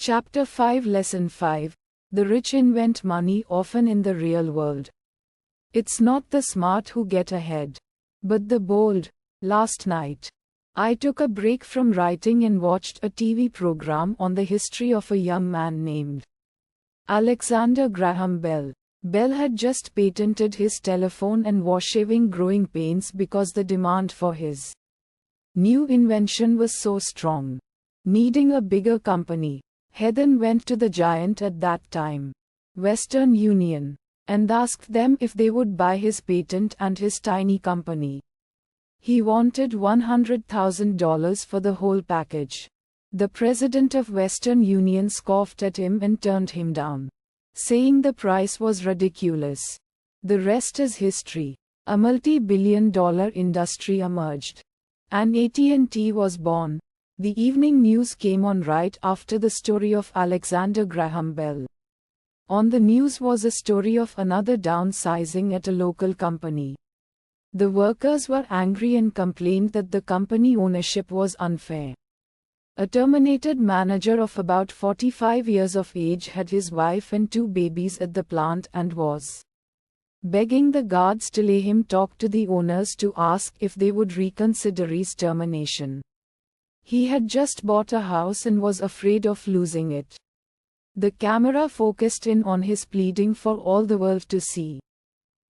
Chapter 5 Lesson 5 The rich invent money often in the real world. It's not the smart who get ahead, but the bold. Last night, I took a break from writing and watched a TV program on the history of a young man named Alexander Graham Bell. Bell had just patented his telephone and was shaving growing pains because the demand for his new invention was so strong. Needing a bigger company, he then went to the giant at that time, Western Union, and asked them if they would buy his patent and his tiny company. He wanted $100,000 for the whole package. The president of Western Union scoffed at him and turned him down, saying the price was ridiculous. The rest is history. A multi-billion-dollar industry emerged, and AT&T was born. The evening news came on right after the story of Alexander Graham Bell. On the news was a story of another downsizing at a local company. The workers were angry and complained that the company ownership was unfair. A terminated manager of about 45 years of age had his wife and 2 babies at the plant and was begging the guards to let him talk to the owners to ask if they would reconsider his termination. He had just bought a house and was afraid of losing it. The camera focused in on his pleading for all the world to see.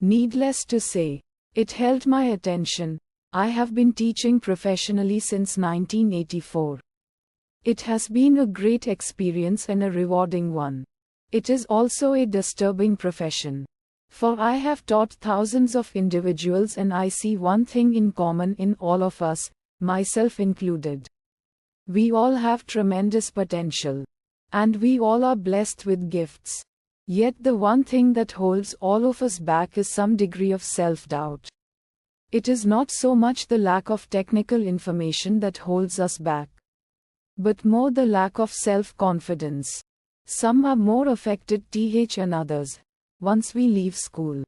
Needless to say, it held my attention. I have been teaching professionally since 1984. It has been a great experience and a rewarding one. It is also a disturbing profession. For I have taught thousands of individuals and I see one thing in common in all of us, myself included. We all have tremendous potential. And we all are blessed with gifts. Yet the one thing that holds all of us back is some degree of self-doubt. It is not so much the lack of technical information that holds us back, but more the lack of self-confidence. Some are more affected than others once we leave school.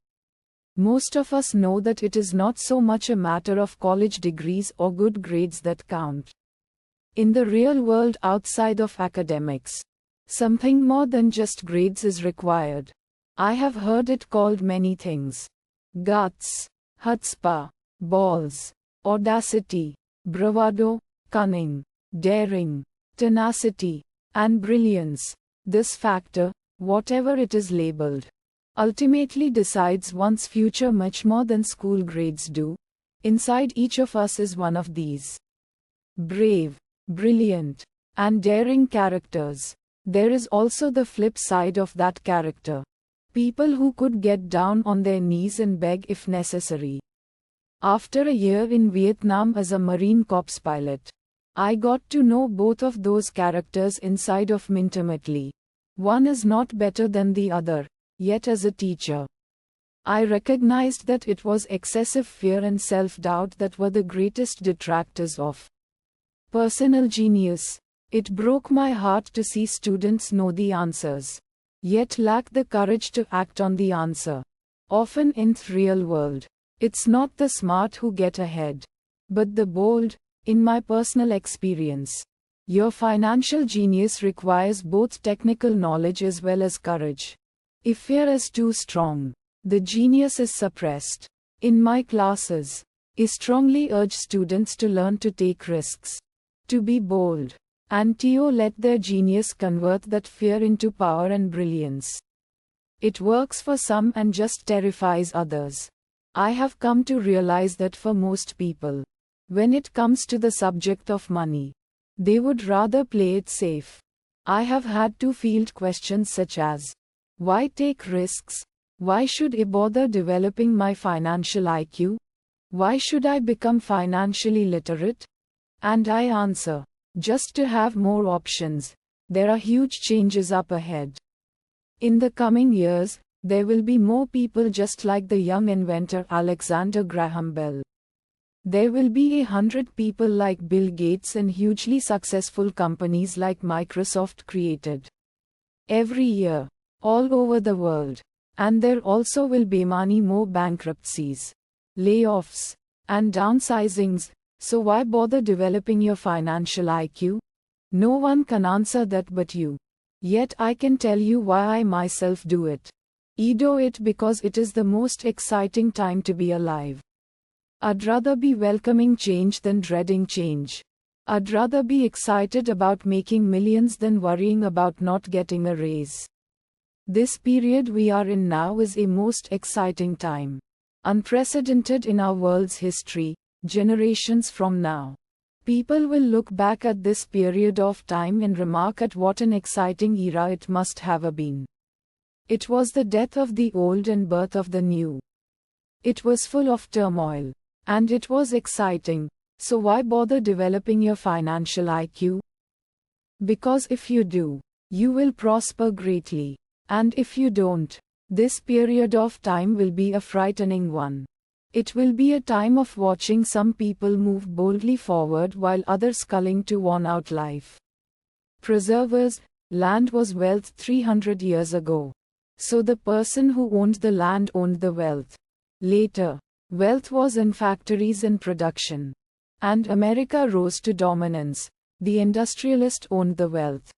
Most of us know that it is not so much a matter of college degrees or good grades that count. In the real world outside of academics, something more than just grades is required. I have heard it called many things: guts, chutzpah, balls, audacity, bravado, cunning, daring, tenacity, and brilliance. This factor, whatever it is labeled, ultimately decides one's future much more than school grades do. Inside each of us is one of these brave, brilliant, and daring characters. There is also the flip side of that character. People who could get down on their knees and beg if necessary. After a year in Vietnam as a Marine Corps pilot, I got to know both of those characters inside of me intimately. One is not better than the other, yet as a teacher, I recognized that it was excessive fear and self-doubt that were the greatest detractors of personal genius. It broke my heart to see students know the answers, yet lack the courage to act on the answer. Often in the real world, it's not the smart who get ahead, but the bold. In my personal experience, your financial genius requires both technical knowledge as well as courage. If fear is too strong, the genius is suppressed. In my classes, I strongly urge students to learn to take risks, to be bold, and to let their genius convert that fear into power and brilliance. It works for some and just terrifies others. I have come to realize that for most people, when it comes to the subject of money, they would rather play it safe. I have had to field questions such as, why take risks? Why should I bother developing my financial IQ? Why should I become financially literate? And I answer, just to have more options. There are huge changes up ahead. In the coming years, there will be more people just like the young inventor Alexander Graham Bell. There will be 100 people like Bill Gates and hugely successful companies like Microsoft created every year, all over the world. And there also will be many more bankruptcies, layoffs, and downsizings. So why bother developing your financial IQ? No one can answer that but you. Yet I can tell you why I myself do it. I do it because it is the most exciting time to be alive. I'd rather be welcoming change than dreading change. I'd rather be excited about making millions than worrying about not getting a raise. This period we are in now is a most exciting time. Unprecedented in our world's history, generations from now. People will look back at this period of time and remark at what an exciting era it must have been. It was the death of the old and birth of the new. It was full of turmoil. And it was exciting, so why bother developing your financial IQ? Because if you do, you will prosper greatly. And if you don't, this period of time will be a frightening one. It will be a time of watching some people move boldly forward while others culling to worn-out life. Preservers, land was wealth 300 years ago. So the person who owned the land owned the wealth. Later, wealth was in factories and production. And America rose to dominance. The industrialist owned the wealth.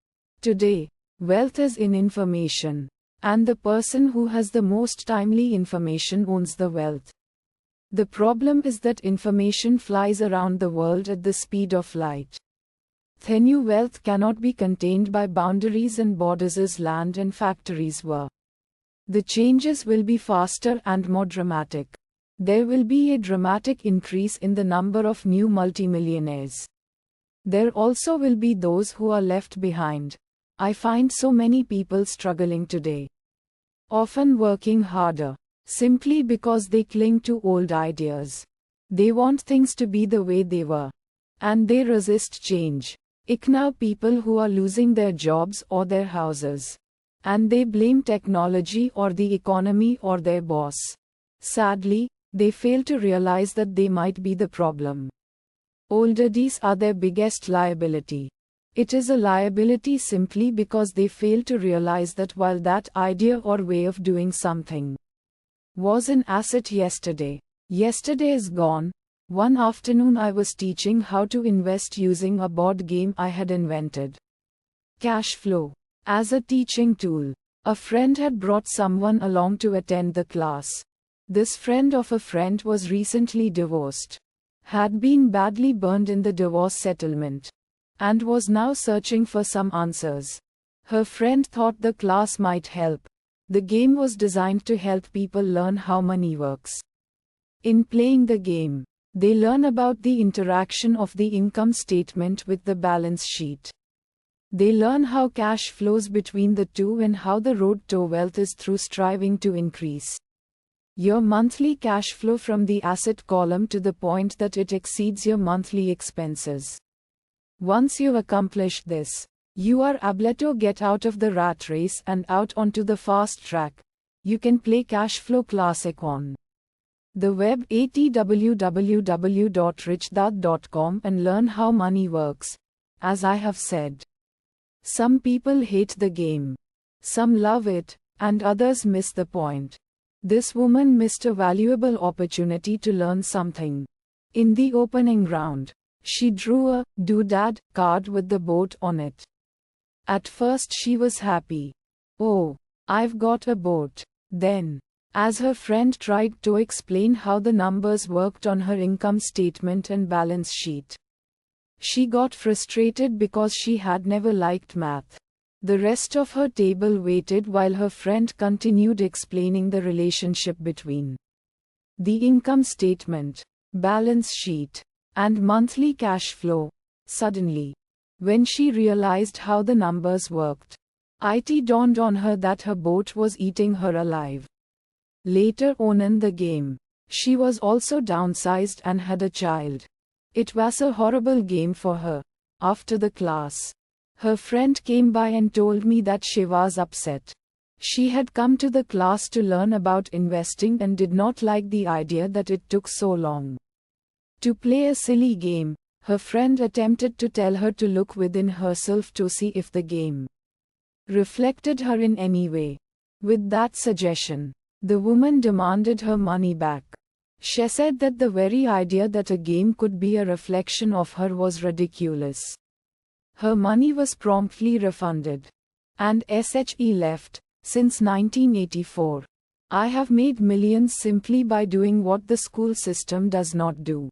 Today, wealth is in information. And the person who has the most timely information owns the wealth. The problem is that information flies around the world at the speed of light. The new wealth cannot be contained by boundaries and borders as land and factories were. The changes will be faster and more dramatic. There will be a dramatic increase in the number of new multimillionaires. There also will be those who are left behind. I find so many people struggling today. Often working harder, simply because they cling to old ideas. They want things to be the way they were. And they resist change. Now people who are losing their jobs or their houses. And they blame technology or the economy or their boss. Sadly, they fail to realize that they might be the problem. Old ideas are their biggest liability. It is a liability simply because they fail to realize that while that idea or way of doing something was an asset yesterday, yesterday is gone. One afternoon I was teaching how to invest using a board game I had invented. Cash flow. As a teaching tool. A friend had brought someone along to attend the class. This friend of a friend was recently divorced, had been badly burned in the divorce settlement, and was now searching for some answers. Her friend thought the class might help. The game was designed to help people learn how money works. In playing the game, they learn about the interaction of the income statement with the balance sheet. They learn how cash flows between the two and how the road to wealth is through striving to increase your monthly cash flow from the asset column to the point that it exceeds your monthly expenses. Once you accomplish this, you are able to get out of the rat race and out onto the fast track. You can play cash flow classic on the web at www.richdad.com and learn how money works. As I have said, some people hate the game. Some love it, and others miss the point. This woman missed a valuable opportunity to learn something. In the opening round, she drew a doodad card with the boat on it. At first she was happy. Oh, I've got a boat. Then, as her friend tried to explain how the numbers worked on her income statement and balance sheet, she got frustrated because she had never liked math. The rest of her table waited while her friend continued explaining the relationship between the income statement, balance sheet, and monthly cash flow. Suddenly, when she realized how the numbers worked, it dawned on her that her boat was eating her alive. Later on in the game, she was also downsized and had a child. It was a horrible game for her. After the class, her friend came by and told me that she was upset. She had come to the class to learn about investing and did not like the idea that it took so long to play a silly game. Her friend attempted to tell her to look within herself to see if the game reflected her in any way. With that suggestion, the woman demanded her money back. She said that the very idea that a game could be a reflection of her was ridiculous. Her money was promptly refunded. and SHE left. Since 1984, I have made millions simply by doing what the school system does not do.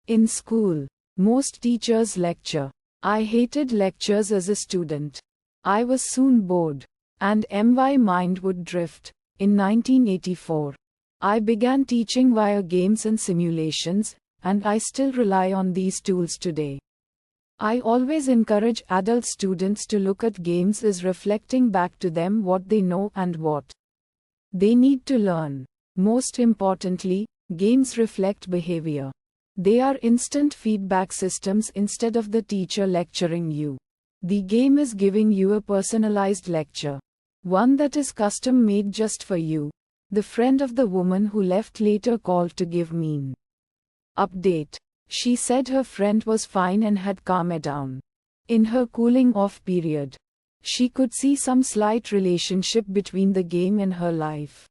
In school, most teachers lecture. I hated lectures as a student. I was soon bored, and my mind would drift. In 1984, I began teaching via games and simulations, and I still rely on these tools today. I always encourage adult students to look at games as reflecting back to them what they know and what they need to learn. Most importantly, games reflect behavior. They are instant feedback systems instead of the teacher lecturing you. The game is giving you a personalized lecture, one that is custom made just for you. The friend of the woman who left later called to give mean update. She said her friend was fine and had calmed down. In her cooling off period, she could see some slight relationship between the game and her life.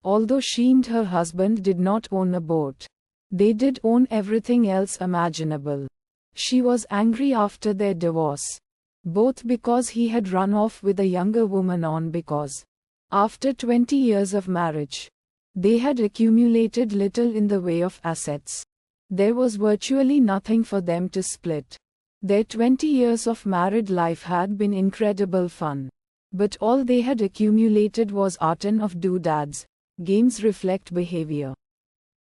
Although she and her husband did not own a boat, they did own everything else imaginable. She was angry after their divorce, both because he had run off with a younger woman and because, after 20 years of marriage, they had accumulated little in the way of assets. There was virtually nothing for them to split. Their 20 years of married life had been incredible fun. But all they had accumulated was a ton of doodads. Games reflect behavior.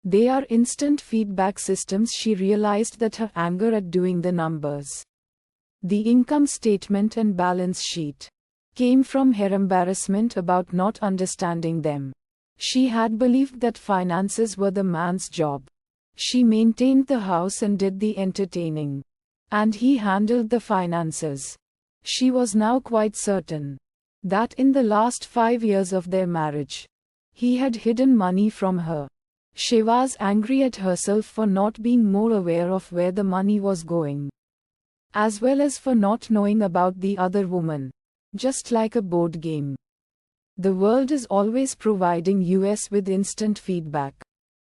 They are instant feedback systems. She realized that her anger at doing the numbers, the income statement and balance sheet, came from her embarrassment about not understanding them. She had believed that finances were the man's job. She maintained the house and did the entertaining, and he handled the finances. She was now quite certain that in the last 5 years of their marriage, he had hidden money from her. She was angry at herself for not being more aware of where the money was going, as well as for not knowing about the other woman. Just like a board game, the world is always providing us with instant feedback.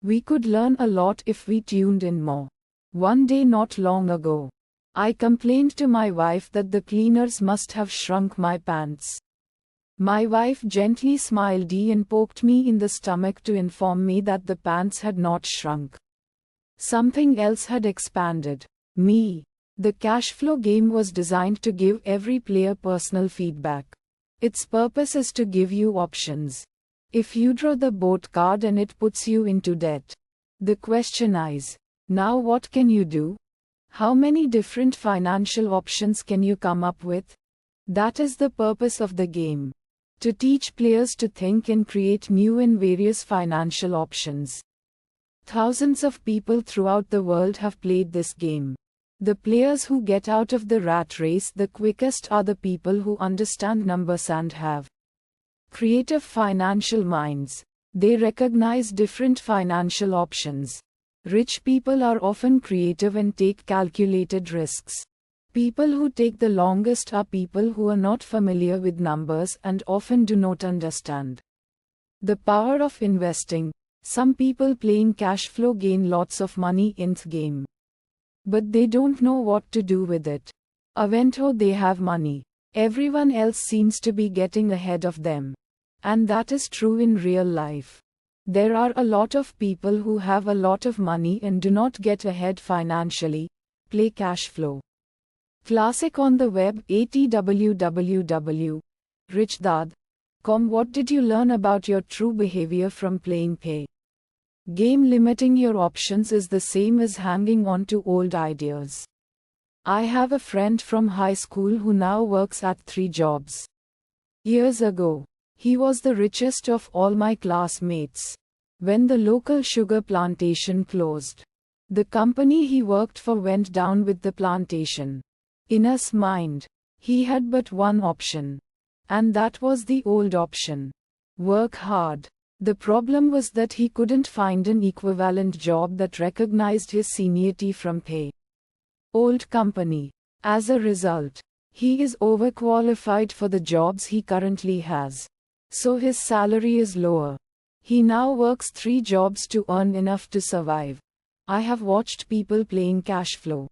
We could learn a lot if we tuned in more. One day not long ago, I complained to my wife that the cleaners must have shrunk my pants. My wife gently smiled and poked me in the stomach to inform me that the pants had not shrunk. Something else had expanded. Me. The cash flow game was designed to give every player personal feedback. Its purpose is to give you options. If you draw the boat card and it puts you into debt, the question is, now what can you do? How many different financial options can you come up with? That is the purpose of the game. To teach players to think and create new and various financial options. Thousands of people throughout the world have played this game. The players who get out of the rat race the quickest are the people who understand numbers and have creative financial minds. They recognize different financial options. Rich people are often creative and take calculated risks. People who take the longest are people who are not familiar with numbers and often do not understand the power of investing. Some people playing cash flow gain lots of money in the game, but they don't know what to do with it. Even though they have money, everyone else seems to be getting ahead of them. And that is true in real life. There are a lot of people who have a lot of money and do not get ahead financially. Play cash flow. Classic on the web www.richdad.com. What did you learn about your true behavior from playing pay game? Limiting your options is the same as hanging on to old ideas. I have a friend from high school who now works at 3 jobs. Years ago, he was the richest of all my classmates. When the local sugar plantation closed, the company he worked for went down with the plantation. In his mind, he had but one option. And that was the old option. Work hard. The problem was that he couldn't find an equivalent job that recognized his seniority from pay old company. As a result, he is overqualified for the jobs he currently has. So his salary is lower. He now works 3 jobs to earn enough to survive. I have watched people playing cash flow.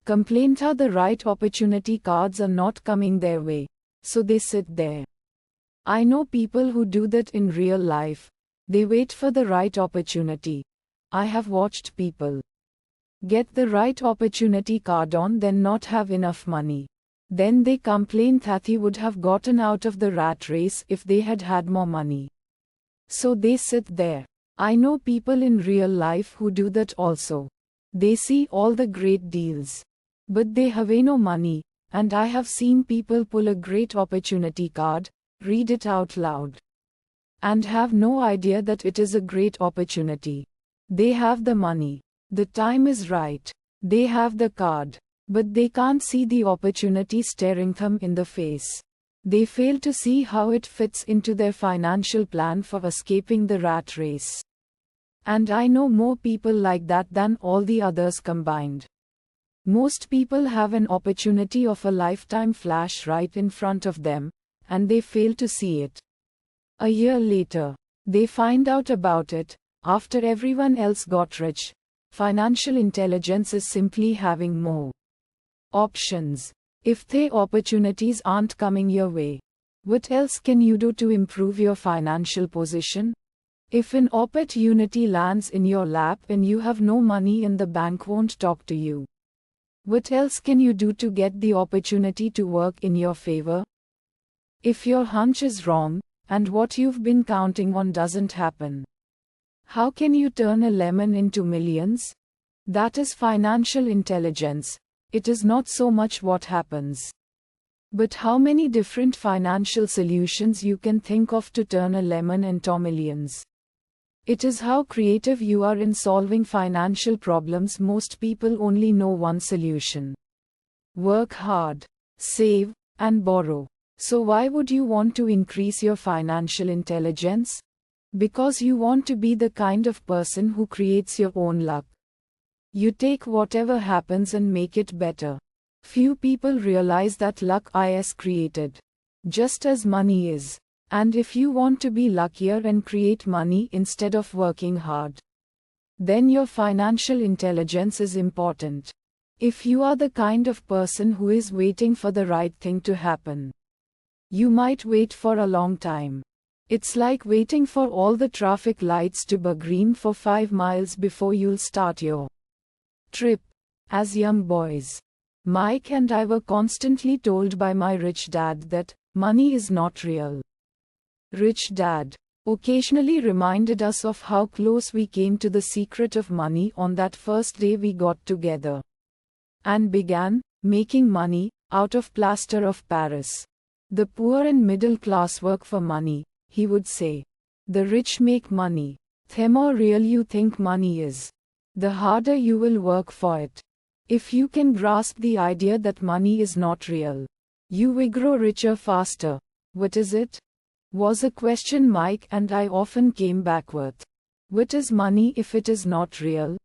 Complaint how the right opportunity cards are not coming their way. so they sit there. I know people who do that in real life. They wait for the right opportunity. I have watched people get the right opportunity card on, then not have enough money. Then they complain that they would have gotten out of the rat race if they had had more money. So they sit there. I know people in real life who do that also. They see all the great deals, but they have no money, and I have seen people pull a great opportunity card, read it out loud, and have no idea that it is a great opportunity. They have the money. The time is right. They have the card. But they can't see the opportunity staring them in the face. They fail to see how it fits into their financial plan for escaping the rat race. And I know more people like that than all the others combined. Most people have an opportunity of a lifetime flash right in front of them, and they fail to see it. A year later, they find out about it, after everyone else got rich. Financial intelligence is simply having more options. If the opportunities aren't coming your way, what else can you do to improve your financial position? If an opportunity lands in your lap and you have no money and the bank won't talk to you, what else can you do to get the opportunity to work in your favor? If your hunch is wrong, and what you've been counting on doesn't happen, how can you turn a lemon into millions? That is financial intelligence. It is not so much what happens, but how many different financial solutions you can think of to turn a lemon into millions. It is how creative you are in solving financial problems. Most people only know one solution: work hard, save, and borrow. So why would you want to increase your financial intelligence? Because you want to be the kind of person who creates your own luck. You take whatever happens and make it better. Few people realize that luck is created, just as money is. And if you want to be luckier and create money instead of working hard, then your financial intelligence is important. If you are the kind of person who is waiting for the right thing to happen, you might wait for a long time. It's like waiting for all the traffic lights to be green for 5 miles before you'll start your trip. As young boys, Mike and I were constantly told by my rich dad that money is not real. Rich Dad occasionally reminded us of how close we came to the secret of money on that first day we got together and began making money out of plaster of Paris. The poor and middle class work for money, he would say. The rich make money. The more real you think money is, the harder you will work for it. If you can grasp the idea that money is not real, you will grow richer faster. What is it? Was a question Mike and I often came back with. What is money if it is not real?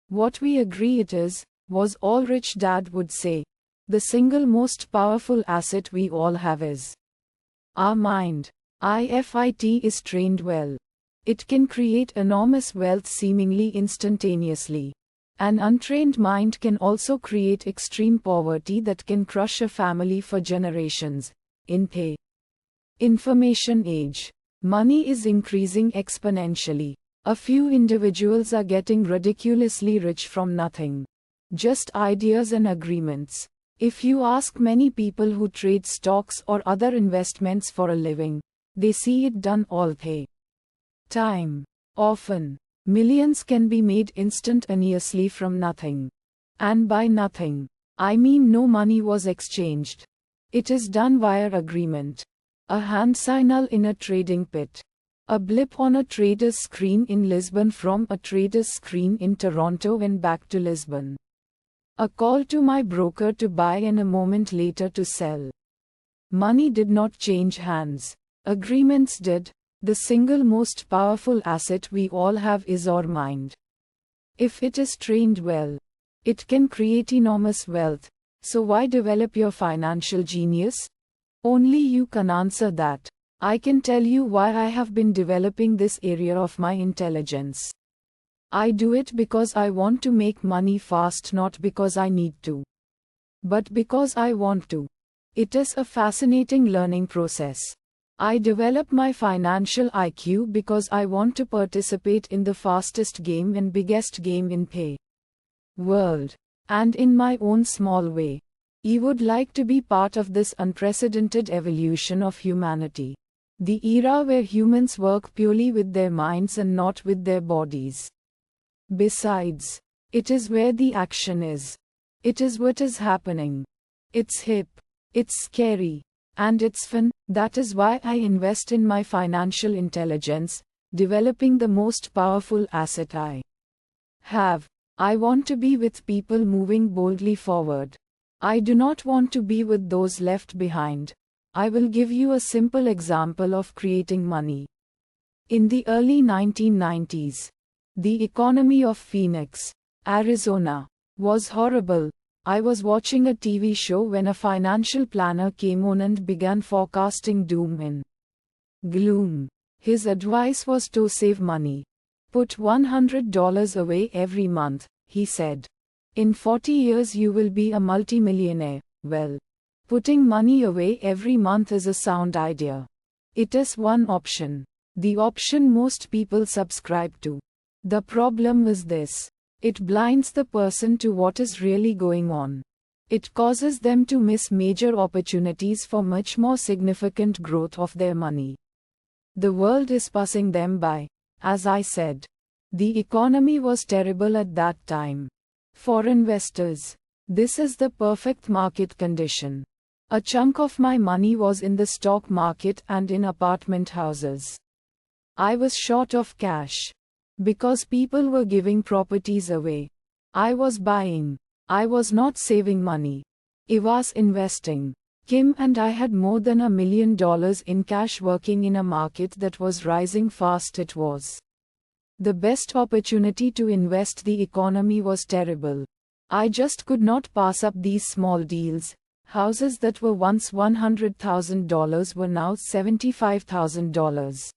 What we agree it is, was all Rich Dad would say. The single most powerful asset we all have is our mind. If it is trained well, it can create enormous wealth seemingly instantaneously. An untrained mind can also create extreme poverty that can crush a family for generations. In the information age, money is increasing exponentially. A few individuals are getting ridiculously rich from nothing. Just ideas and agreements. If you ask many people who trade stocks or other investments for a living, they see it done all the time. Often, millions can be made instantaneously from nothing. And by nothing, I mean no money was exchanged. It is done via agreement. A hand signal in a trading pit. A blip on a trader's screen in Lisbon from a trader's screen in Toronto and back to Lisbon. A call to my broker to buy and a moment later to sell. Money did not change hands. Agreements did. The single most powerful asset we all have is our mind. If it is trained well, it can create enormous wealth. So why develop your financial genius? Only you can answer that. I can tell you why I have been developing this area of my intelligence. I do it because I want to make money fast, not because I need to, but because I want to. It is a fascinating learning process. I develop my financial IQ because I want to participate in the fastest game and biggest game in pay world. And in my own small way, I would like to be part of this unprecedented evolution of humanity. The era where humans work purely with their minds and not with their bodies. Besides, it is where the action is. It is what is happening. It's hip. It's scary. And it's fun. That is why I invest in my financial intelligence, developing the most powerful asset I have. I want to be with people moving boldly forward. I do not want to be with those left behind. I will give you a simple example of creating money. In the early 1990s, the economy of Phoenix, Arizona, was horrible. I was watching a TV show when a financial planner came on and began forecasting doom and gloom. His advice was to save money. Put $100 away every month, he said. In 40 years you will be a multimillionaire. Well, putting money away every month is a sound idea. It is one option. The option most people subscribe to. The problem is this. It blinds the person to what is really going on. It causes them to miss major opportunities for much more significant growth of their money. The world is passing them by. As I said, the economy was terrible at that time. For investors, this is the perfect market condition. A chunk of my money was in the stock market and in apartment houses. I was short of cash. Because people were giving properties away. I was buying. I was not saving money. I was investing. Kim and I had more than $1 million in cash working in a market that was rising fast. It was the best opportunity to invest. The economy was terrible. I just could not pass up these small deals. Houses that were once $100,000 were now $75,000.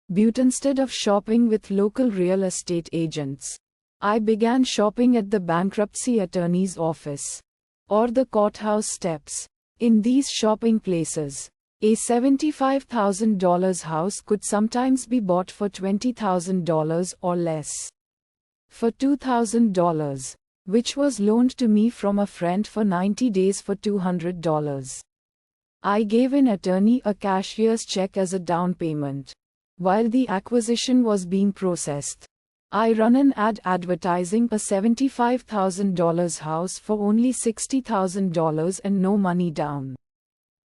But instead of shopping with local real estate agents, I began shopping at the bankruptcy attorney's office or the courthouse steps. In these shopping places, a $75,000 house could sometimes be bought for $20,000 or less. For $2,000, which was loaned to me from a friend for 90 days for $200. I gave an attorney a cashier's check as a down payment. While the acquisition was being processed, I ran an ad advertising a $75,000 house for only $60,000 and no money down.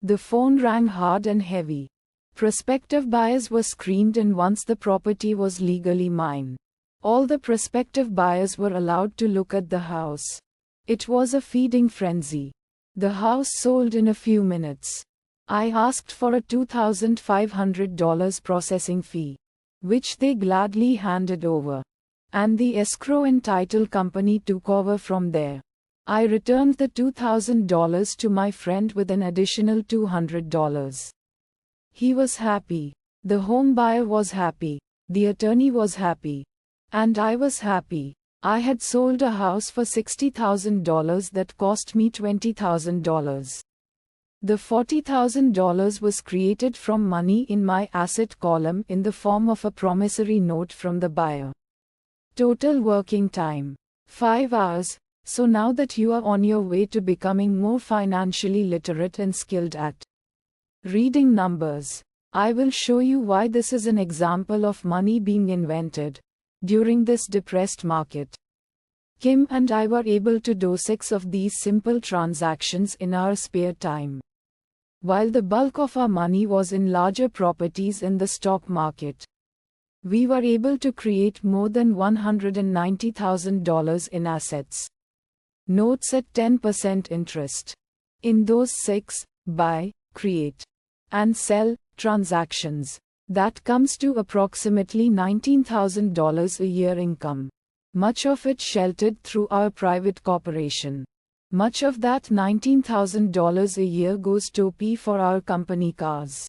The phone rang hard and heavy. Prospective buyers were screamed, and once the property was legally mine, all the prospective buyers were allowed to look at the house. It was a feeding frenzy. The house sold in a few minutes. I asked for a $2,500 processing fee, which they gladly handed over. And the escrow and title company took over from there. I returned the $2,000 to my friend with an additional $200. He was happy. The home buyer was happy. The attorney was happy. And I was happy. I had sold a house for $60,000 that cost me $20,000. The $40,000 was created from money in my asset column in the form of a promissory note from the buyer. Total working time: 5 hours. So now that you are on your way to becoming more financially literate and skilled at reading numbers, I will show you why this is an example of money being invented during this depressed market. Kim and I were able to do 6 of these simple transactions in our spare time. While the bulk of our money was in larger properties in the stock market, we were able to create more than $190,000 in assets. Notes at 10% interest. In those 6, buy, create, and sell transactions, that comes to approximately $19,000 a year income. Much of it sheltered through our private corporation. Much of that $19,000 a year goes to pay for our company cars,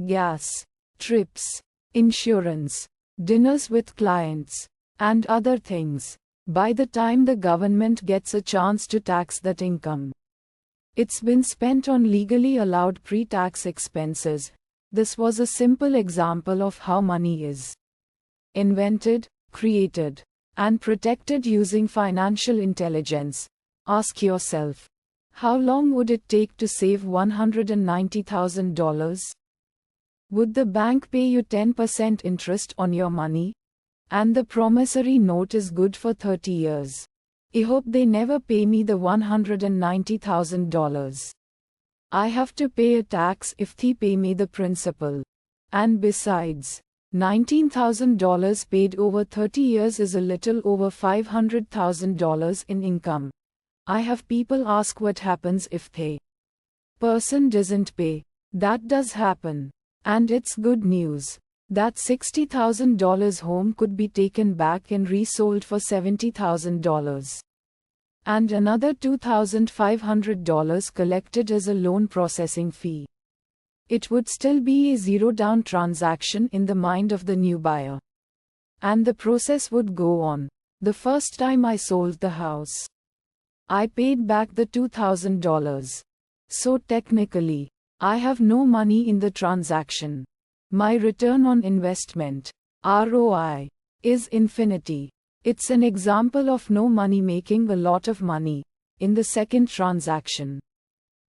gas, trips, insurance, dinners with clients, and other things. By the time the government gets a chance to tax that income, It's been spent on legally allowed pre-tax expenses. This was a simple example of how money is invented, created, and protected using financial intelligence. Ask yourself, how long would it take to save $190,000? Would the bank pay you 10% interest on your money? And the promissory note is good for 30 years. I hope they never pay me the $190,000. I have to pay a tax if they pay me the principal. And besides, $19,000 paid over 30 years is a little over $500,000 in income. I have people ask what happens if the person doesn't pay. That does happen. And it's good news. That $60,000 home could be taken back and resold for $70,000. And another $2,500 collected as a loan processing fee. It would still be a zero-down transaction in the mind of the new buyer. And the process would go on. The first time I sold the house, I paid back the $2,000. So technically, I have no money in the transaction. My return on investment, ROI, is infinity. It's an example of no money making a lot of money in the second transaction.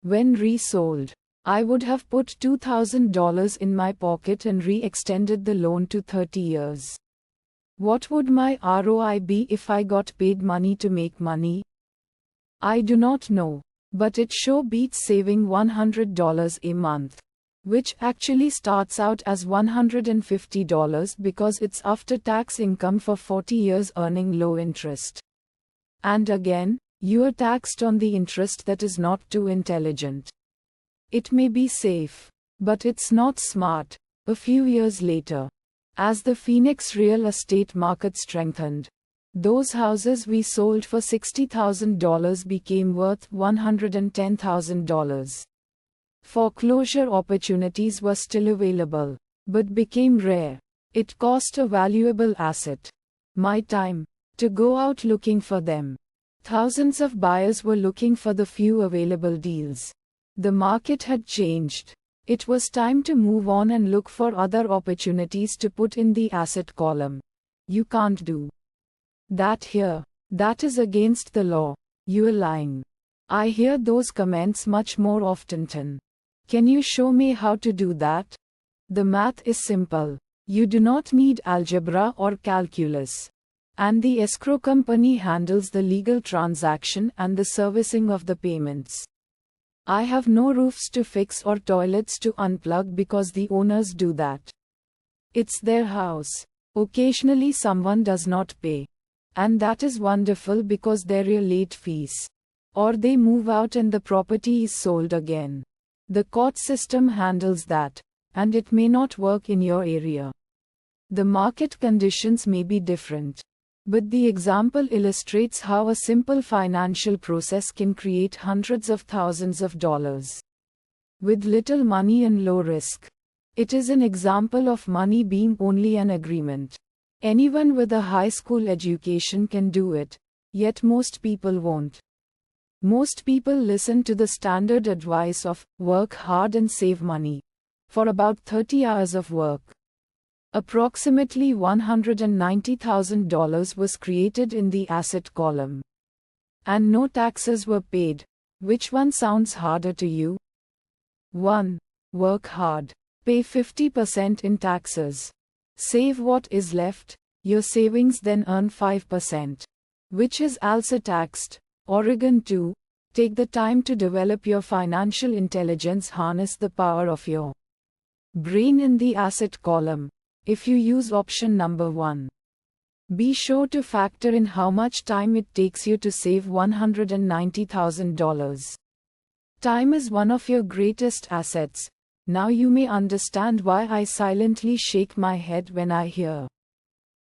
When resold, I would have put $2,000 in my pocket and re-extended the loan to 30 years. What would my ROI be if I got paid money to make money? I do not know, but it sure beats saving $100 a month. Which actually starts out as $150 because it's after-tax income for 40 years earning low interest. And again, you are taxed on the interest that is not too intelligent. It may be safe, but it's not smart. A few years later, as the Phoenix real estate market strengthened, those houses we sold for $60,000 became worth $110,000. Foreclosure opportunities were still available, but became rare. It cost a valuable asset, my time, to go out looking for them. Thousands of buyers were looking for the few available deals. The market had changed. It was time to move on and look for other opportunities to put in the asset column. You can't do that here. That is against the law. You're lying. I hear those comments much more often. Can you show me how to do that? The math is simple. You do not need algebra or calculus. And the escrow company handles the legal transaction and the servicing of the payments. I have no roofs to fix or toilets to unplug because the owners do that. It's their house. Occasionally someone does not pay. And that is wonderful because there are late fees. Or they move out and the property is sold again. The court system handles that, and it may not work in your area. The market conditions may be different. But the example illustrates how a simple financial process can create hundreds of thousands of dollars with little money and low risk. It is an example of money being only an agreement. Anyone with a high school education can do it, yet most people won't. Most people listen to the standard advice of work hard and save money for about 30 hours of work. Approximately $190,000 was created in the asset column. And no taxes were paid. Which one sounds harder to you? 1. Work hard. Pay 50% in taxes. Save what is left. Your savings then earn 5%. Which is also taxed. Oregon 2. Take the time to develop your financial intelligence. Harness the power of your brain in the asset column. If you use option number 1, be sure to factor in how much time it takes you to save $190,000. Time is one of your greatest assets. Now you may understand why I silently shake my head when I hear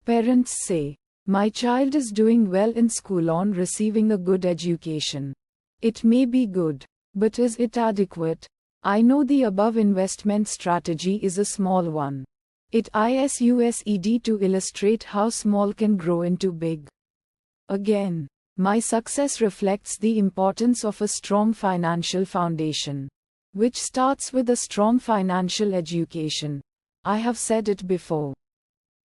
parents say, "My child is doing well in school on receiving a good education." It may be good, but is it adequate? I know the above investment strategy is a small one. It is used to illustrate how small can grow into big. Again, My success reflects the importance of a strong financial foundation, which starts with a strong financial education. I have said it before,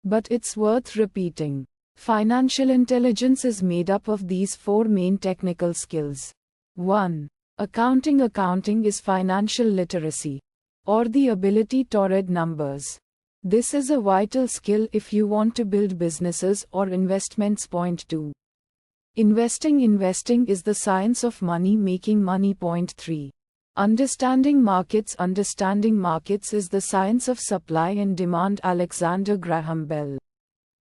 but it's worth repeating. Financial intelligence is made up of these four main technical skills. 1. Accounting. Accounting is financial literacy, or the ability to read numbers. This is a vital skill if you want to build businesses or investments. Point 2. Investing. Investing is the science of money making money. Point 3. Understanding markets. Understanding markets is the science of supply and demand. Alexander Graham Bell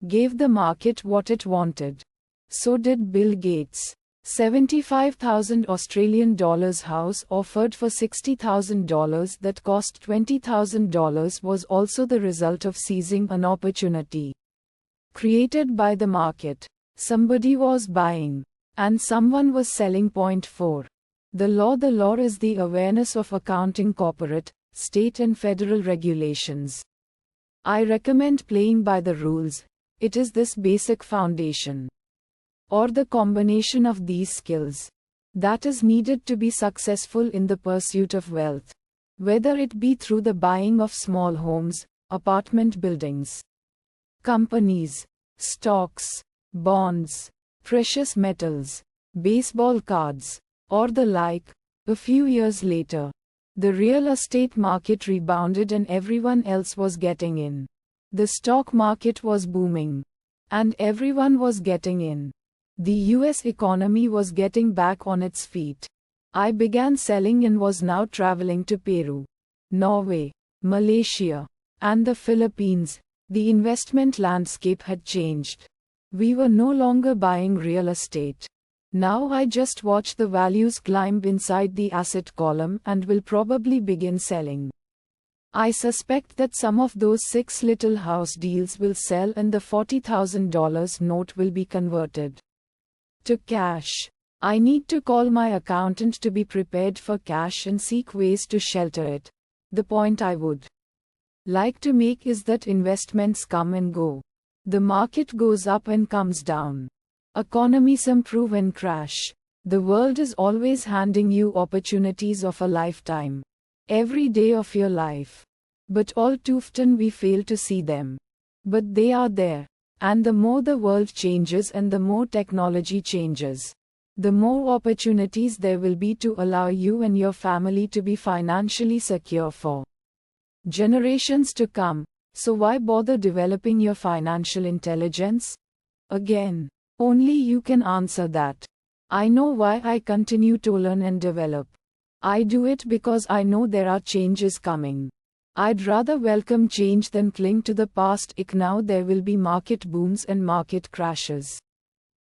gave the market what it wanted. So did Bill Gates. $75,000 house offered for $60,000 that cost $20,000 was also the result of seizing an opportunity created by the market. Somebody was buying, and someone was selling. Point 4. The law. The law is the awareness of accounting, corporate, state and federal regulations. I recommend playing by the rules. It is this basic foundation, or the combination of these skills, that is needed to be successful in the pursuit of wealth, whether it be through the buying of small homes, apartment buildings, companies, stocks, bonds, precious metals, baseball cards, or the like. A few years later, the real estate market rebounded and everyone else was getting in. The stock market was booming, and everyone was getting in. The US economy was getting back on its feet. I began selling and was now traveling to Peru, Norway, Malaysia, and the Philippines. The investment landscape had changed. We were no longer buying real estate. Now I just watch the values climb inside the asset column and will probably begin selling. I suspect that some of those 6 little house deals will sell and the $40,000 note will be converted to cash. I need to call my accountant to be prepared for cash and seek ways to shelter it. The point I would like to make is that investments come and go. The market goes up and comes down. Economies improve and crash. The world is always handing you opportunities of a lifetime, every day of your life. But all too often we fail to see them. But they are there. And the more the world changes and the more technology changes, the more opportunities there will be to allow you and your family to be financially secure for generations to come. So why bother developing your financial intelligence? Again, only you can answer that. I know why I continue to learn and develop. I do it because I know there are changes coming. I'd rather welcome change than cling to the past. Now there will be market booms and market crashes.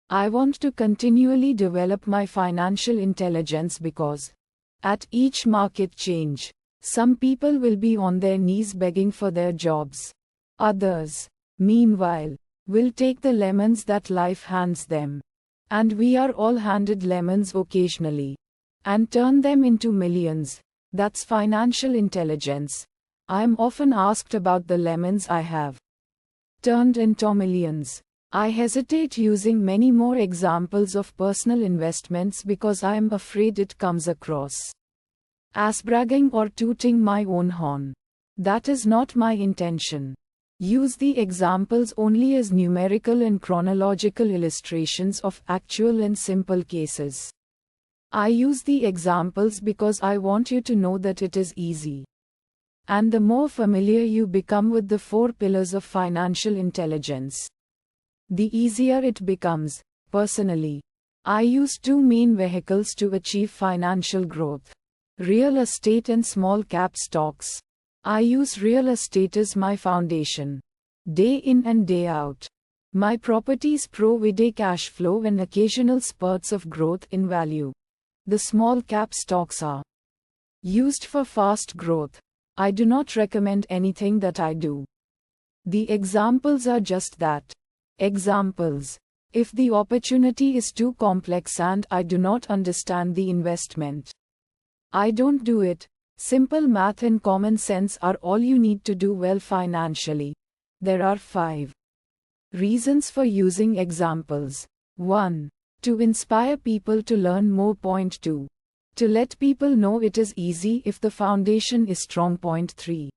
I want to continually develop my financial intelligence because at each market change, some people will be on their knees begging for their jobs. Others, meanwhile, will take the lemons that life hands them. And we are all handed lemons occasionally. And turn them into millions. That's financial intelligence. I am often asked about the lemons I have turned into millions. I hesitate using many more examples of personal investments because I am afraid it comes across as bragging or tooting my own horn. That is not my intention. Use the examples only as numerical and chronological illustrations of actual and simple cases. I use the examples because I want you to know that it is easy. And the more familiar you become with the 4 pillars of financial intelligence, the easier it becomes. Personally, I use 2 main vehicles to achieve financial growth: real estate and small cap stocks. I use real estate as my foundation, day in and day out. My properties provide cash flow and occasional spurts of growth in value. The small cap stocks are used for fast growth. I do not recommend anything that I do. The examples are just that. Examples. If the opportunity is too complex and I do not understand the investment, I don't do it. Simple math and common sense are all you need to do well financially. There are 5 reasons for using examples. 1. To inspire people to learn more. Point 2. To let people know it is easy if the foundation is strong. Point 3.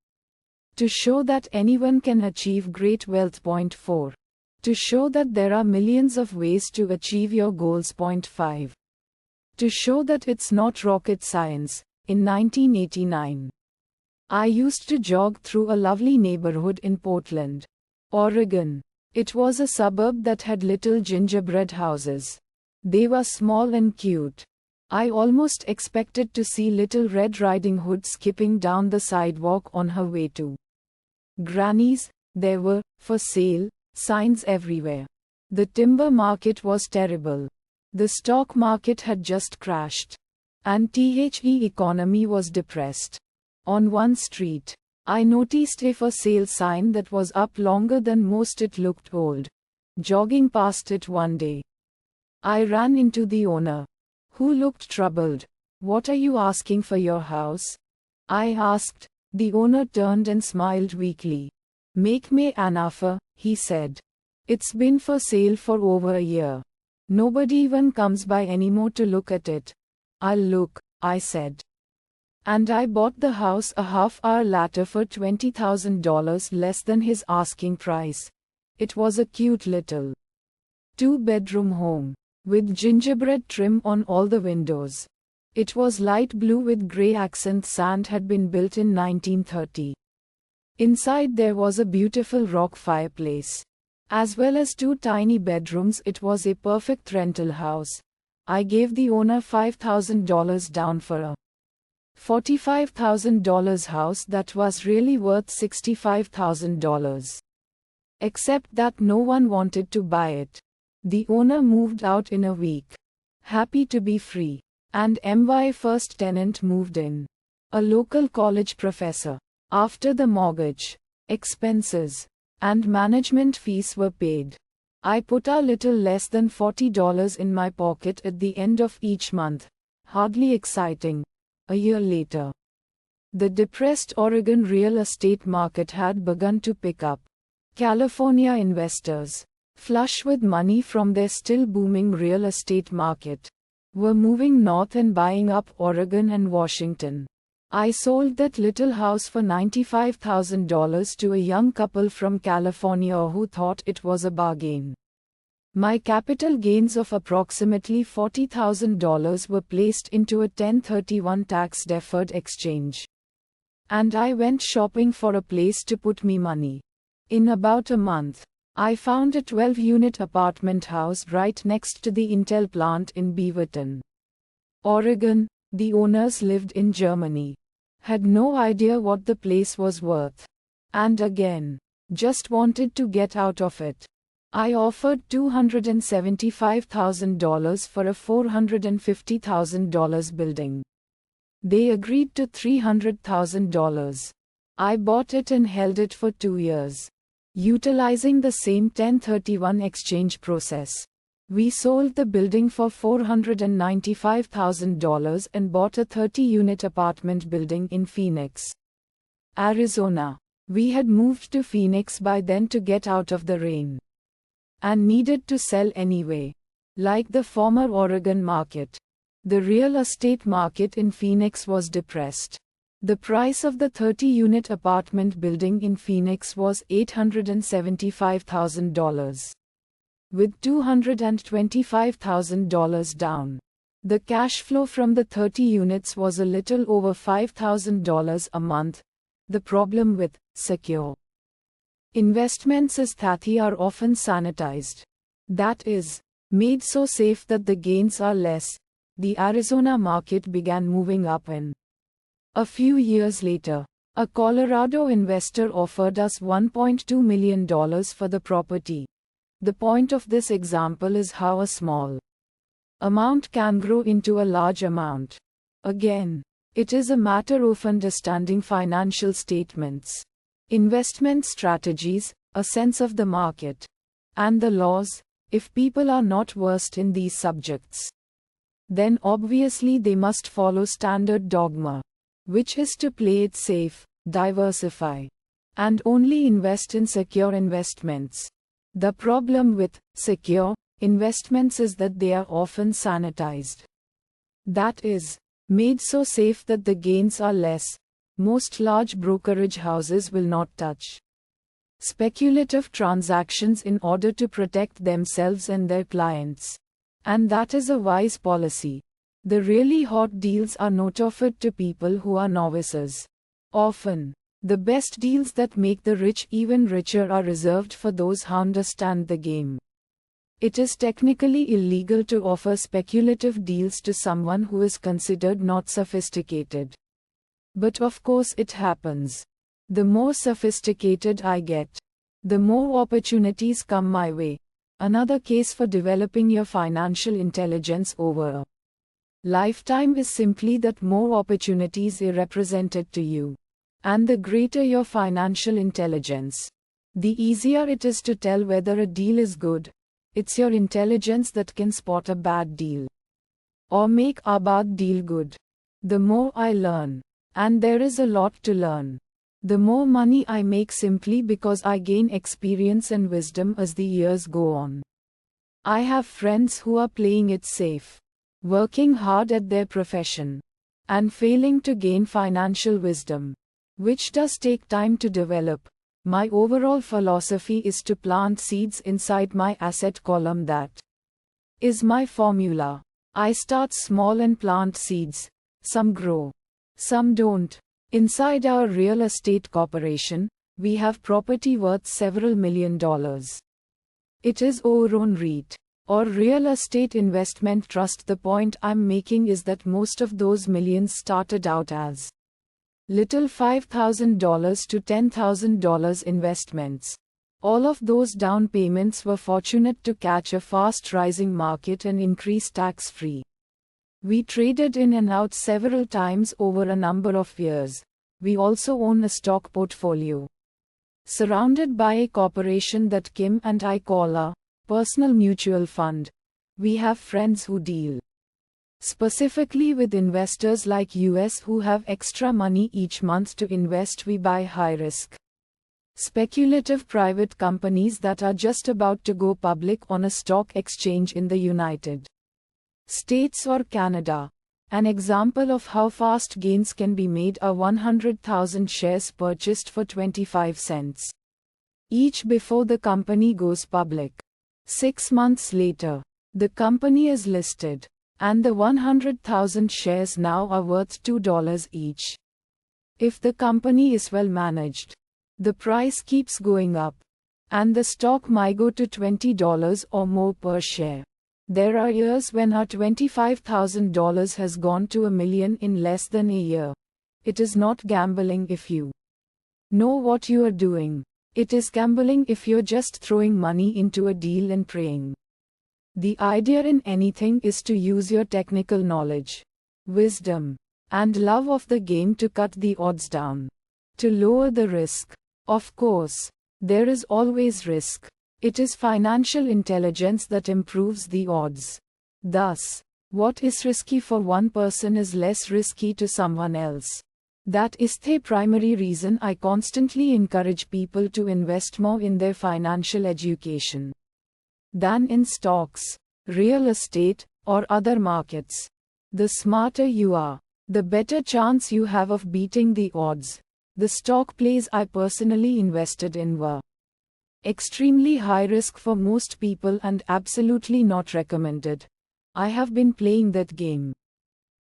To show that anyone can achieve great wealth. Point 4. To show that there are millions of ways to achieve your goals. Point 5. To show that it's not rocket science. In 1989, I used to jog through a lovely neighborhood in Portland, Oregon. It was a suburb that had little gingerbread houses. They were small and cute. I almost expected to see Little Red Riding Hood skipping down the sidewalk on her way to Granny's. There were, for sale, signs everywhere. The timber market was terrible. The stock market had just crashed. And the economy was depressed. On one street, I noticed a for sale sign that was up longer than most. It looked old. Jogging past it one day, I ran into the owner, who looked troubled. "What are you asking for your house?" I asked. The owner turned and smiled weakly. "Make me an offer," he said. "It's been for sale for over a year. Nobody even comes by anymore to look at it." "I'll look," I said. And I bought the house a half hour later for $20,000 less than his asking price. It was a cute little 2-bedroom home, with gingerbread trim on all the windows. It was light blue with gray accents and had been built in 1930. Inside there was a beautiful rock fireplace, as well as 2 tiny bedrooms. It was a perfect rental house. I gave the owner $5,000 down for a $45,000 house that was really worth $65,000. Except that no one wanted to buy it. The owner moved out in a week, happy to be free, and my first tenant moved in, a local college professor. After the mortgage, expenses, and management fees were paid, I put a little less than $40 in my pocket at the end of each month. Hardly exciting. A year later, the depressed Oregon real estate market had begun to pick up. California investors, flush with money from their still booming real estate market, were moving north and buying up Oregon and Washington. I sold that little house for $95,000 to a young couple from California who thought it was a bargain. My capital gains of approximately $40,000 were placed into a 1031 tax-deferred exchange. And I went shopping for a place to put me money. In about a month, I found a 12-unit apartment house right next to the Intel plant in Beaverton, Oregon. The owners lived in Germany, had no idea what the place was worth, and again, just wanted to get out of it. I offered $275,000 for a $450,000 building. They agreed to $300,000. I bought it and held it for 2 years, utilizing the same 1031 exchange process. We sold the building for $495,000 and bought a 30-unit apartment building in Phoenix, Arizona. We had moved to Phoenix by then to get out of the rain, and needed to sell anyway. Like the former Oregon market, the real estate market in Phoenix was depressed. The price of the 30-unit apartment building in Phoenix was $875,000. With $225,000 down. The cash flow from the 30 units was a little over $5,000 a month. The problem with secure investments is that they are often sanitized. That is, made so safe that the gains are less. The Arizona market began moving up and a few years later, a Colorado investor offered us $1.2 million for the property. The point of this example is how a small amount can grow into a large amount. Again, it is a matter of understanding financial statements, investment strategies, a sense of the market, and the laws. If people are not versed in these subjects, then obviously they must follow standard dogma, which is to play it safe, diversify, and only invest in secure investments. The problem with secure investments is that they are often sanitized. That is, made so safe that the gains are less. Most large brokerage houses will not touch speculative transactions in order to protect themselves and their clients. And that is a wise policy. The really hot deals are not offered to people who are novices. Often, the best deals that make the rich even richer are reserved for those who understand the game. It is technically illegal to offer speculative deals to someone who is considered not sophisticated. But of course it happens. The more sophisticated I get, the more opportunities come my way. Another case for developing your financial intelligence over a lifetime is simply that more opportunities are represented to you. And the greater your financial intelligence, the easier it is to tell whether a deal is good. It's your intelligence that can spot a bad deal or make a bad deal good. The more I learn, and there is a lot to learn, the more money I make simply because I gain experience and wisdom as the years go on. I have friends who are playing it safe, working hard at their profession, and failing to gain financial wisdom, which does take time to develop. My overall philosophy is to plant seeds inside my asset column. That is my formula. I start small and plant seeds. Some grow, some don't. Inside our real estate corporation, we have property worth several $1 million. It is our own REIT, or real estate investment trust. The point I'm making is that most of those millions started out as little $5,000 to $10,000 investments. All of those down payments were fortunate to catch a fast rising market and increase tax-free. We traded in and out several times over a number of years. We also own a stock portfolio, surrounded by a corporation that Kim and I call a personal mutual fund. We have friends who deal specifically with investors like US who have extra money each month to invest. We buy high-risk, speculative private companies that are just about to go public on a stock exchange in the United States or Canada. An example of how fast gains can be made are 100,000 shares purchased for 25 cents each before the company goes public. 6 months later, the company is listed, and the 100,000 shares now are worth $2 each. If the company is well managed, the price keeps going up, and the stock might go to $20 or more per share. There are years when our $25,000 has gone to $1 million in less than a year. It is not gambling if you know what you are doing. It is gambling if you're just throwing money into a deal and praying. The idea in anything is to use your technical knowledge, wisdom, and love of the game to cut the odds down, to lower the risk. Of course, there is always risk. It is financial intelligence that improves the odds. Thus, what is risky for one person is less risky to someone else. That is the primary reason I constantly encourage people to invest more in their financial education than in stocks, real estate, or other markets. The smarter you are, the better chance you have of beating the odds. The stock plays I personally invested in were extremely high risk for most people and absolutely not recommended. I have been playing that game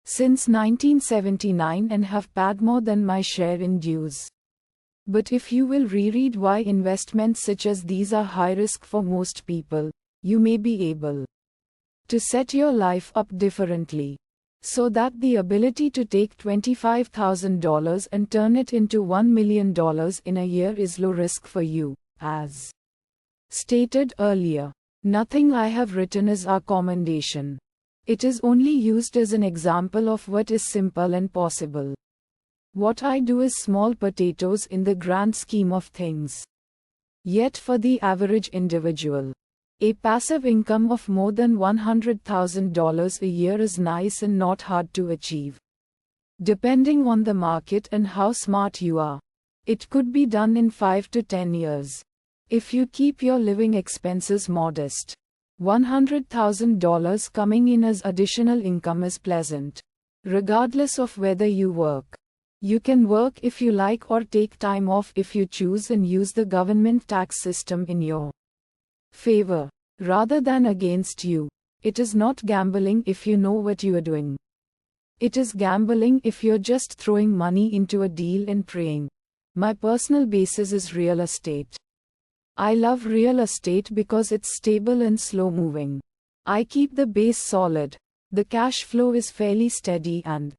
since 1979 and have paid more than my share in dues. But if you will reread why investments such as these are high risk for most people, you may be able to set your life up differently, so that the ability to take $25,000 and turn it into $1 million in a year is low risk for you. As stated earlier, nothing I have written is a commendation. It is only used as an example of what is simple and possible. What I do is small potatoes in the grand scheme of things. Yet for the average individual, a passive income of more than $100,000 a year is nice and not hard to achieve. Depending on the market and how smart you are, it could be done in 5 to 10 years. If you keep your living expenses modest, $100,000 coming in as additional income is pleasant. Regardless of whether you work. You can work if you like or take time off if you choose and use the government tax system in your favor, rather than against you. It is not gambling if you know what you are doing. It is gambling if you're just throwing money into a deal and praying. My personal basis is real estate. I love real estate because it's stable and slow moving. I keep the base solid. The cash flow is fairly steady and,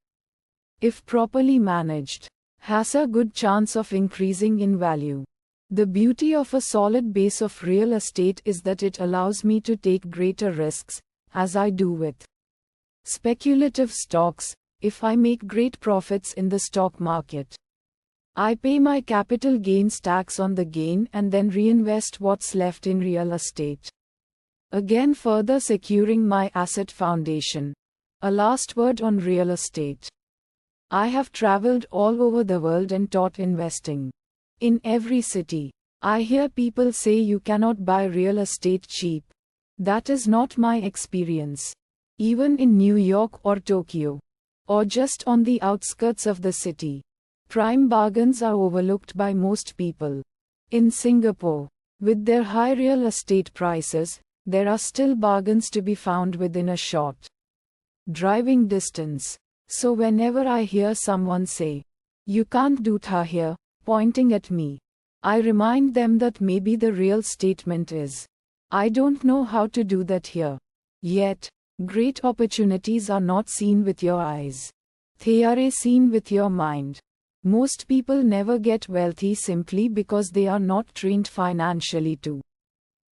if properly managed, has a good chance of increasing in value. The beauty of a solid base of real estate is that it allows me to take greater risks, as I do with speculative stocks. If I make great profits in the stock market, I pay my capital gains tax on the gain and then reinvest what's left in real estate, again further securing my asset foundation. A last word on real estate. I have traveled all over the world and taught investing. In every city, I hear people say you cannot buy real estate cheap. That is not my experience. Even in New York or Tokyo, or just on the outskirts of the city, prime bargains are overlooked by most people. In Singapore, with their high real estate prices, there are still bargains to be found within a short driving distance. So whenever I hear someone say, "You can't do that here," pointing at me, I remind them that maybe the real statement is, "I don't know how to do that here." Yet, great opportunities are not seen with your eyes. They are seen with your mind. Most people never get wealthy simply because they are not trained financially to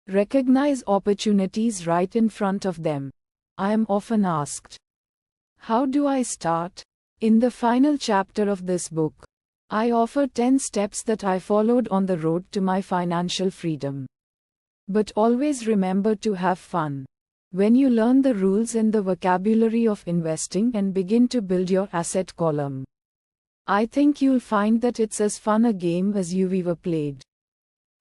recognize opportunities right in front of them. I am often asked, how do I start? In the final chapter of this book, I offer 10 steps that I followed on the road to my financial freedom. But always remember to have fun. When you learn the rules and the vocabulary of investing and begin to build your asset column, I think you'll find that it's as fun a game as you've ever played.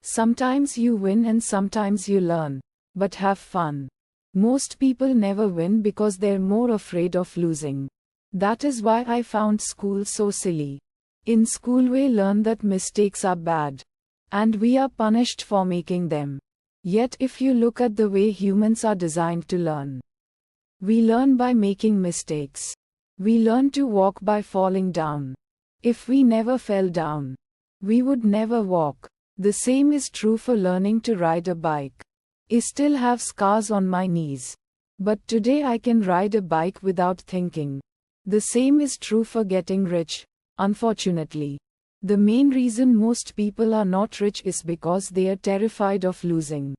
Sometimes you win and sometimes you learn, but have fun. Most people never win because they're more afraid of losing. That is why I found school so silly. In school we learn that mistakes are bad, and we are punished for making them. Yet if you look at the way humans are designed to learn, we learn by making mistakes. We learn to walk by falling down. If we never fell down, we would never walk. The same is true for learning to ride a bike. I still have scars on my knees, but today I can ride a bike without thinking. The same is true for getting rich. Unfortunately, the main reason most people are not rich is because they are terrified of losing.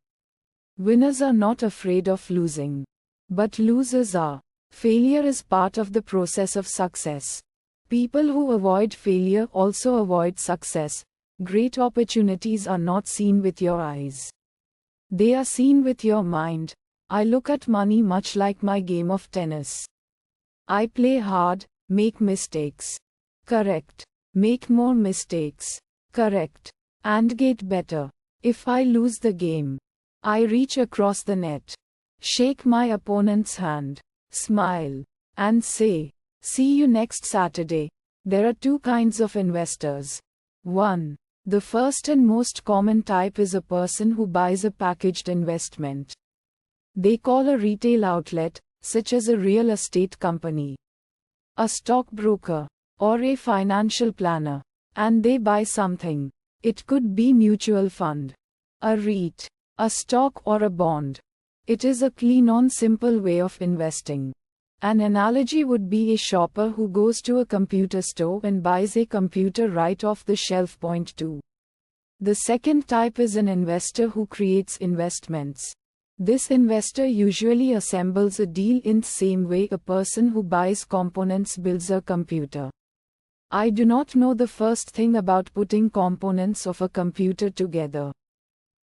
Winners are not afraid of losing, but losers are. Failure is part of the process of success. People who avoid failure also avoid success. Great opportunities are not seen with your eyes. They are seen with your mind. I look at money much like my game of tennis. I play hard, make mistakes. Correct. Make more mistakes. Correct. And get better. If I lose the game, I reach across the net, shake my opponent's hand, smile, and say, "See you next Saturday." There are two kinds of investors. 1. The first and most common type is a person who buys a packaged investment. They call a retail outlet, such as a real estate company, a stockbroker, or a financial planner, and they buy something. It could be mutual fund, a REIT, a stock or a bond. It is a clean, simple way of investing. An analogy would be a shopper who goes to a computer store and buys a computer right off the shelf. Point 2. The second type is an investor who creates investments. This investor usually assembles a deal in the same way a person who buys components builds a computer. I do not know the first thing about putting components of a computer together.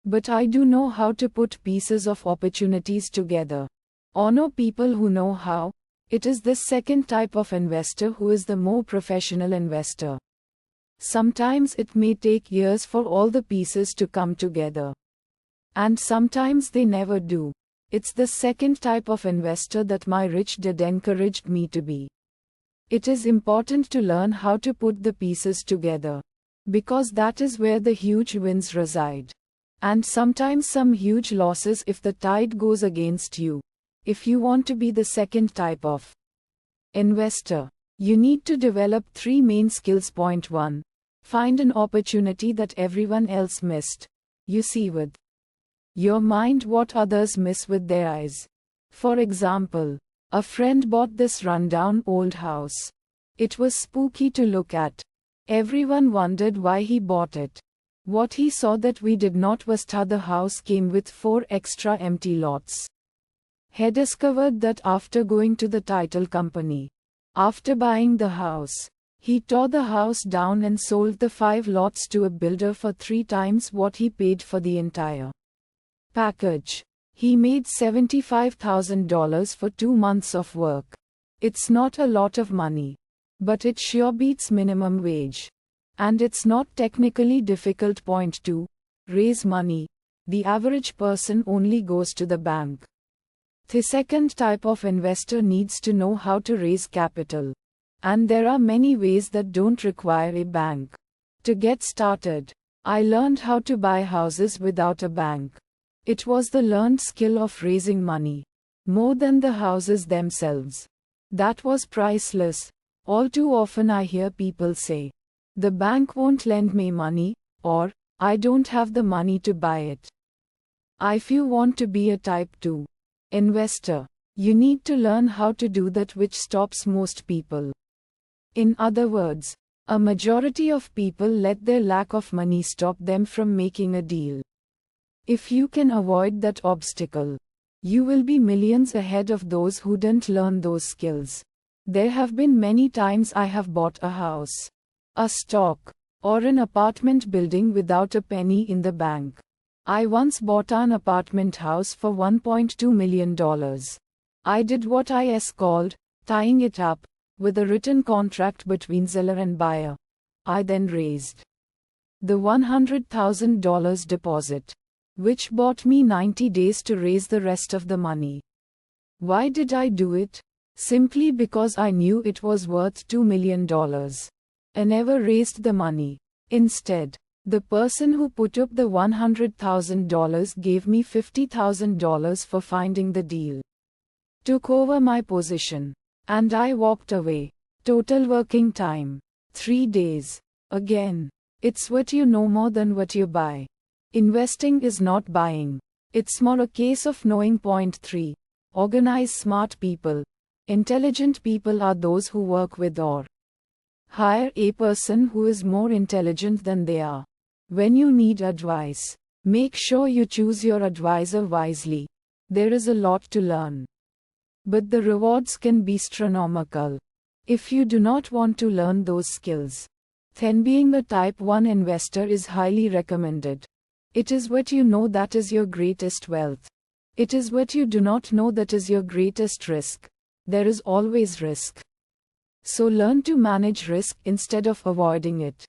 But I do know how to put pieces of opportunities together. Or know people who know how. It is this second type of investor who is the more professional investor. Sometimes it may take years for all the pieces to come together. And sometimes they never do. It's the second type of investor that my rich dad encouraged me to be. It is important to learn how to put the pieces together, because that is where the huge wins reside. And sometimes some huge losses if the tide goes against you. If you want to be the second type of investor, you need to develop 3 main skills. Point 1. Find an opportunity that everyone else missed. You see with your mind what others miss with their eyes. For example, a friend bought this rundown old house. It was spooky to look at. Everyone wondered why he bought it. What he saw that we did not was that the house came with 4 extra empty lots. He discovered that after going to the title company, after buying the house, he tore the house down and sold the 5 lots to a builder for 3 times what he paid for the entire package. He made $75,000 for 2 months of work. It's not a lot of money, but it sure beats minimum wage. And it's not technically difficult. Point 2. Raise money. The average person only goes to the bank. The second type of investor needs to know how to raise capital. And there are many ways that don't require a bank. To get started, I learned how to buy houses without a bank. It was the learned skill of raising money, more than the houses themselves. That was priceless. All too often I hear people say, "The bank won't lend me money," or, "I don't have the money to buy it." If you want to be a type 2 investor, you need to learn how to do that, which stops most people. In other words, a majority of people let their lack of money stop them from making a deal. If you can avoid that obstacle, you will be millions ahead of those who didn't learn those skills. There have been many times I have bought a house, a stock, or an apartment building without a penny in the bank. I once bought an apartment house for $1.2 million. I did what is called tying it up with a written contract between seller and buyer. I then raised the $100,000 deposit, which bought me 90 days to raise the rest of the money. Why did I do it? Simply because I knew it was worth $2 million. I never raised the money. Instead, the person who put up the $100,000 gave me $50,000 for finding the deal. Took over my position. And I walked away. Total working time: 3 days. Again, it's what you know more than what you buy. Investing is not buying. It's more a case of knowing. Point 3. Organize smart people. Intelligent people are those who work with or hire a person who is more intelligent than they are. When you need advice, make sure you choose your advisor wisely. There is a lot to learn, but the rewards can be astronomical. If you do not want to learn those skills, then being a type 1 investor is highly recommended. It is what you know that is your greatest wealth. It is what you do not know that is your greatest risk. There is always risk. So learn to manage risk instead of avoiding it.